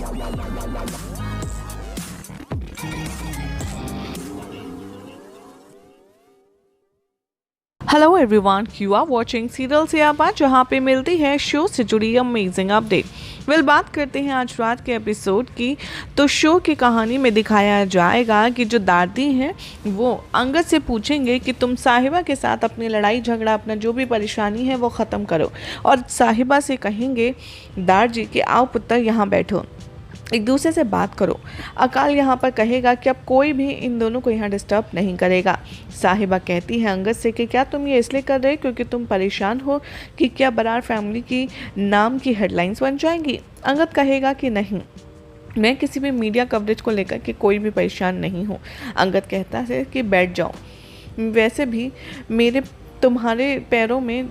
Hello everyone, you are watching serial सियाबा, जहां पे मिलती है शो से जुड़ी अमेजिंग अपडेट। बात करते हैं आज रात के एपिसोड की। तो शो की कहानी में दिखाया जाएगा कि जो दादी हैं वो अंगद से पूछेंगे कि तुम साहिबा के साथ अपनी लड़ाई झगड़ा, अपना जो भी परेशानी है वो ख़त्म करो, और साहिबा से कहेंगे दार जी कि आओ पुत्र यहाँ बैठो, एक दूसरे से बात करो। अकाल यहाँ पर कहेगा कि अब कोई भी इन दोनों को यहाँ डिस्टर्ब नहीं करेगा। साहिबा कहती है अंगद से कि क्या तुम ये इसलिए कर रहे हो क्योंकि तुम परेशान हो कि क्या बरार फैमिली की नाम की हेडलाइंस बन जाएंगी। अंगद कहेगा कि नहीं, मैं किसी भी मीडिया कवरेज को लेकर के कोई भी परेशान नहीं हूँ। अंगद कहता है कि बैठ जाओ, वैसे भी मेरे तुम्हारे पैरों में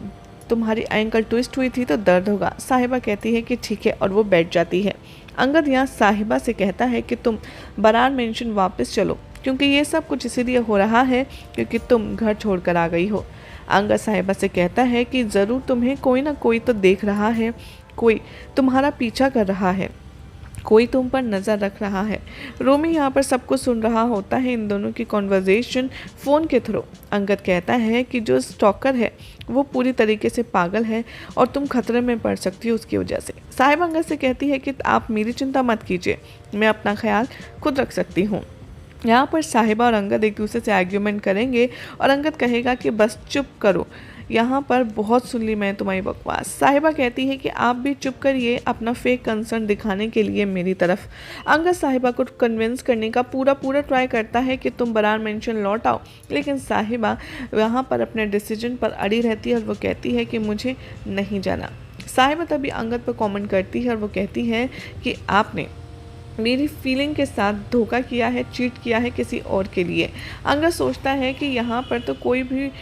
तुम्हारी एंकल ट्विस्ट हुई थी तो दर्द होगा। साहिबा कहती है कि ठीक है, और वो बैठ जाती है। अंगद यहाँ साहिबा से कहता है कि तुम बरार मेंशन वापस चलो, क्योंकि ये सब कुछ इसीलिए हो रहा है क्योंकि तुम घर छोड़कर आ गई हो। अंगद साहिबा से कहता है कि ज़रूर तुम्हें कोई ना कोई तो देख रहा है, कोई तुम्हारा पीछा कर रहा है, कोई तुम पर नज़र रख रहा है। रोमी यहाँ पर सब कुछ सुन रहा होता है, इन दोनों की कॉन्वर्जेशन फ़ोन के थ्रू। अंगद कहता है कि जो स्टॉकर है वो पूरी तरीके से पागल है और तुम खतरे में पड़ सकती हो उसकी वजह से। साहिबा अंगद से कहती है कि आप मेरी चिंता मत कीजिए, मैं अपना ख्याल खुद रख सकती हूँ। यहाँ पर साहिबा और अंगद एक दूसरे से आर्ग्यूमेंट करेंगे और अंगद कहेगा कि बस चुप करो, यहाँ पर बहुत सुन ली मैं तुम्हारी बकवास। साहिबा कहती है कि आप भी चुप करिए, अपना फेक कंसर्न दिखाने के लिए मेरी तरफ। अंगद साहिबा को कन्विंस करने का पूरा ट्राई करता है कि तुम बरार मेंशन लौट आओ, लेकिन साहिबा यहाँ पर अपने डिसीजन पर अड़ी रहती है और वो कहती है कि मुझे नहीं जाना। साहिबा तभी अंगद पर कमेंट करती है और वो कहती है कि आपने मेरी फीलिंग के साथ धोखा किया है, चीट किया है किसी और के लिए। अंगद सोचता है कि यहाँ पर तो कोई भी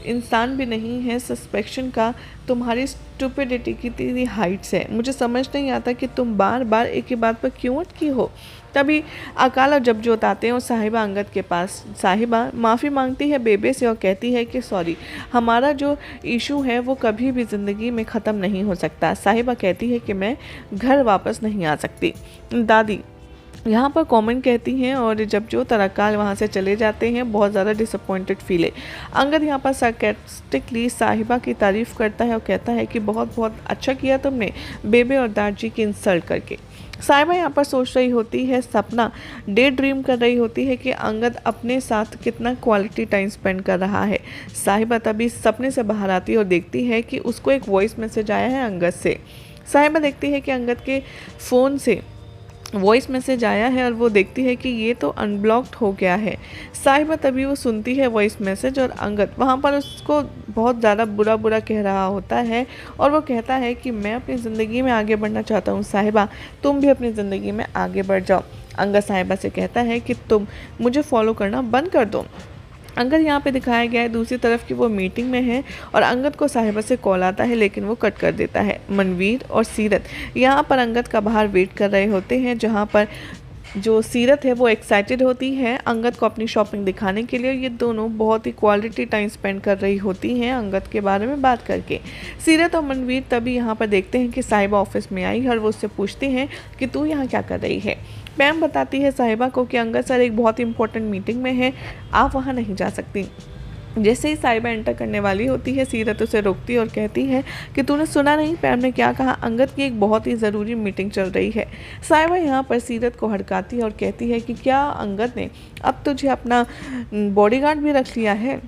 इंसान भी नहीं है सस्पेक्शन का, तुम्हारी स्टुपिडिटी की इतनी हाइट्स है, मुझे समझ नहीं आता कि तुम बार बार एक ही बात पर क्यों अटकी हो। तभी अकाल और जबजोत आते हैं और साहिबा अंगद के पास। साहिबा माफ़ी मांगती है बेबे से और कहती है कि सॉरी, हमारा जो इशू है वो कभी भी ज़िंदगी में ख़त्म नहीं हो सकता। साहिबा कहती है कि मैं घर वापस नहीं आ सकती। दादी यहाँ पर कॉमेंट कहती हैं और जब जो तरक्काल वहाँ से चले जाते हैं, बहुत ज़्यादा डिसअपॉइंटेड फील है। अंगद यहाँ पर सार्केस्टिकली साहिबा की तारीफ़ करता है और कहता है कि बहुत बहुत अच्छा किया तुमने बेबे और दादी की इंसल्ट करके। साहिबा यहाँ पर सोच रही होती है, सपना डे ड्रीम कर रही होती है कि अंगद अपने साथ कितना क्वालिटी टाइम स्पेंड कर रहा है। साहिबा तभी सपने से बाहर आती है और देखती है कि उसको एक वॉइस मैसेज आया है अंगद से। साहिबा देखती है कि अंगद के फ़ोन से वॉइस मैसेज आया है और वो देखती है कि ये तो अनब्लॉक्ड हो गया है। साहिबा तभी वो सुनती है वॉइस मैसेज और अंगद वहाँ पर उसको बहुत ज़्यादा बुरा कह रहा होता है और वो कहता है कि मैं अपनी ज़िंदगी में आगे बढ़ना चाहता हूँ, साहिबा तुम भी अपनी ज़िंदगी में आगे बढ़ जाओ। अंगद साहिबा से कहता है कि तुम मुझे फॉलो करना बंद कर दो। अंगद यहाँ पे दिखाया गया है दूसरी तरफ कि वो मीटिंग में है और अंगद को साहिबा से कॉल आता है, लेकिन वो कट कर देता है। मनवीर और सीरत यहाँ पर अंगद का बाहर वेट कर रहे होते हैं, जहाँ पर जो सीरत है वो एक्साइटेड होती है अंगद को अपनी शॉपिंग दिखाने के लिए। ये दोनों बहुत ही क्वालिटी टाइम स्पेंड कर रही होती हैं अंगद के बारे में बात करके। सीरत और मनवीर तभी यहाँ पर देखते हैं कि साहिबा ऑफिस में आई और वो उससे पूछती हैं कि तू यहाँ क्या कर रही है। पैम बताती है साहिबा को कि अंगद सर एक बहुत इंपॉर्टेंट मीटिंग में है, आप वहाँ नहीं जा सकती। जैसे ही साहिबा एंटर करने वाली होती है, सीरत उसे रोकती और कहती है कि तूने सुना नहीं पैम ने क्या कहा, अंगद की एक बहुत ही ज़रूरी मीटिंग चल रही है। साहिबा यहाँ पर सीरत को हड़काती है और कहती है कि क्या अंगद ने अब तुझे अपना बॉडीगार्ड भी रख लिया है,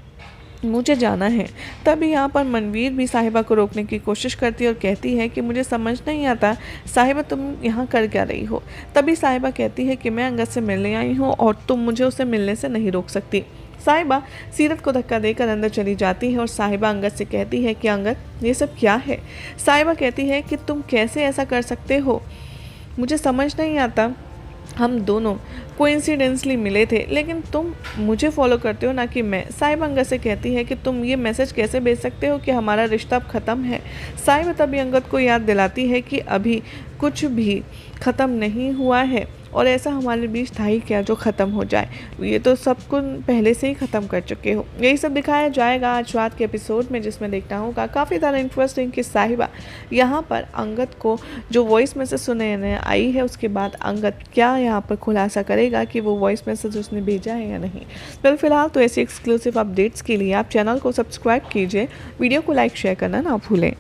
मुझे जाना है। तभी यहाँ पर मनवीर भी साहिबा को रोकने की कोशिश करती है और कहती है कि मुझे समझ नहीं आता साहिबा तुम यहाँ कर क्या रही हो। तभी साहिबा कहती है कि मैं अंगद से मिलने आई हूँ और तुम मुझे उसे मिलने से नहीं रोक सकती। साहिबा सीरत को धक्का देकर अंदर चली जाती है और साहिबा अंगद से कहती है कि अंगद ये सब क्या है। साहिबा कहती है कि तुम कैसे ऐसा कर सकते हो, मुझे समझ नहीं आता, हम दोनों कोइंसिडेंसली मिले थे लेकिन तुम मुझे फॉलो करते हो ना कि मैं। साहिबा अंगद से कहती है कि तुम ये मैसेज कैसे भेज सकते हो कि हमारा रिश्ता अब ख़त्म है। साहिबा तभी अंगद को याद दिलाती है कि अभी कुछ भी ख़त्म नहीं हुआ है और ऐसा हमारे बीच था ही क्या जो ख़त्म हो जाए, ये तो सब कुछ पहले से ही ख़त्म कर चुके हो। यही सब दिखाया जाएगा आज रात के एपिसोड में, जिसमें देखना होगा काफ़ी ज़्यादा इंटरेस्टिंग कि साहिबा यहाँ पर अंगद को जो वॉइस मैसेज सुनने आई है, उसके बाद अंगद क्या यहाँ पर खुलासा करेगा कि वो वॉइस मैसेज उसने भेजा है या नहीं। फिलहाल तो ऐसे एक्सक्लूसिव अपडेट्स के लिए आप चैनल को सब्सक्राइब कीजिए, वीडियो को लाइक शेयर करना ना भूलें।